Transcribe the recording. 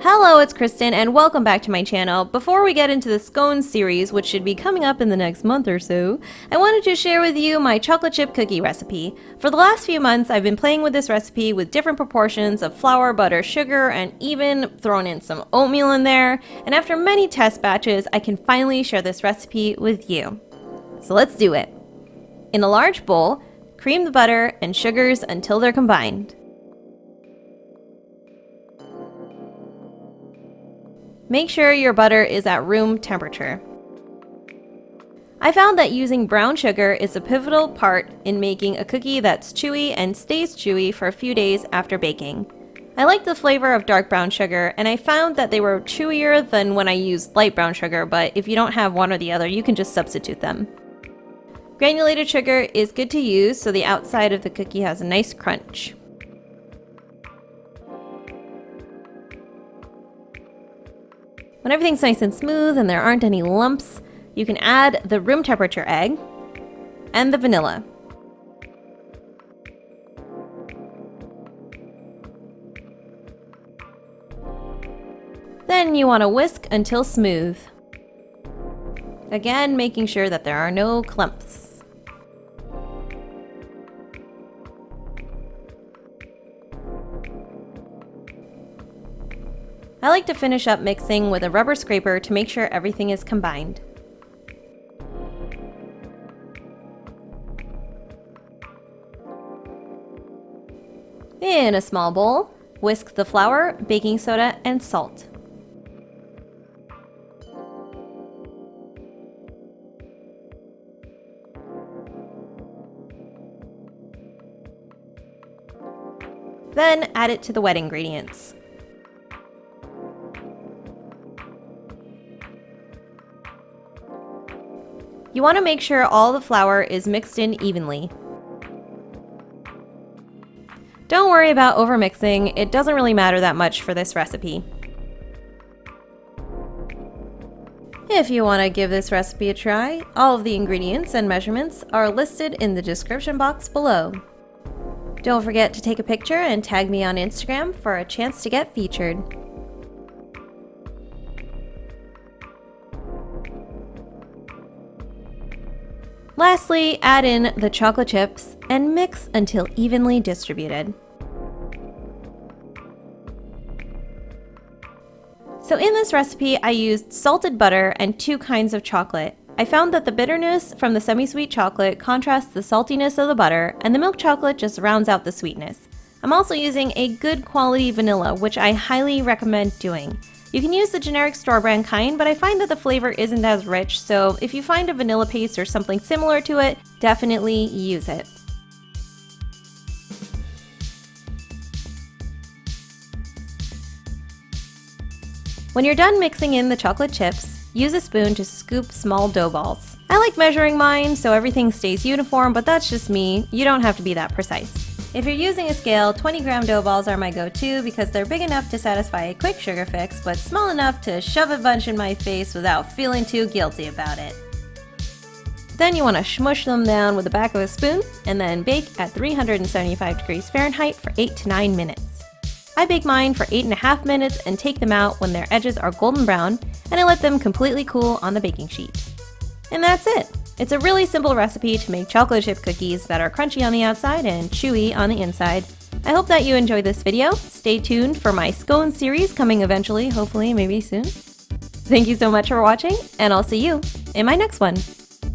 Hello, it's Kristin, and welcome back to my channel. Before we get into the scone series, which should be coming up in the next month or so, I wanted to share with you my chocolate chip cookie recipe. For the last few months, I've been playing with this recipe with different proportions of flour, butter, sugar, and even thrown in some oatmeal in there. And after many test batches, I can finally share this recipe with you. So let's do it. In a large bowl, cream the butter and sugars until they're combined. Make sure your butter is at room temperature. I found that using brown sugar is a pivotal part in making a cookie that's chewy and stays chewy for a few days after baking. I like the flavor of dark brown sugar, and I found that they were chewier than when I used light brown sugar, but if you don't have one or the other, you can just substitute them. Granulated sugar is good to use so the outside of the cookie has a nice crunch. When everything's nice and smooth and there aren't any lumps, you can add the room temperature egg and the vanilla. Then you want to whisk until smooth. Again, making sure that there are no clumps. I like to finish up mixing with a rubber scraper to make sure everything is combined. In a small bowl, whisk the flour, baking soda, and salt. Then add it to the wet ingredients. You want to make sure all the flour is mixed in evenly. Don't worry about overmixing, it doesn't really matter that much for this recipe. If you want to give this recipe a try, all of the ingredients and measurements are listed in the description box below. Don't forget to take a picture and tag me on Instagram for a chance to get featured. Lastly, add in the chocolate chips and mix until evenly distributed. So in this recipe, I used salted butter and 2 kinds of chocolate. I found that the bitterness from the semi-sweet chocolate contrasts the saltiness of the butter, and the milk chocolate just rounds out the sweetness. I'm also using a good quality vanilla, which I highly recommend doing. You can use the generic store brand kind, but I find that the flavor isn't as rich, so if you find a vanilla paste or something similar to it, definitely use it. When you're done mixing in the chocolate chips, use a spoon to scoop small dough balls. I like measuring mine so everything stays uniform, but that's just me. You don't have to be that precise. If you're using a scale, 20-gram dough balls are my go-to because they're big enough to satisfy a quick sugar fix, but small enough to shove a bunch in my face without feeling too guilty about it. Then you want to smush them down with the back of a spoon and then bake at 375 degrees Fahrenheit for 8 to 9 minutes. I bake mine for 8.5 minutes and take them out when their edges are golden brown, and I let them completely cool on the baking sheet. And that's it! It's a really simple recipe to make chocolate chip cookies that are crunchy on the outside and chewy on the inside. I hope that you enjoyed this video. Stay tuned for my scone series coming eventually, hopefully, maybe soon. Thank you so much for watching, and I'll see you in my next one.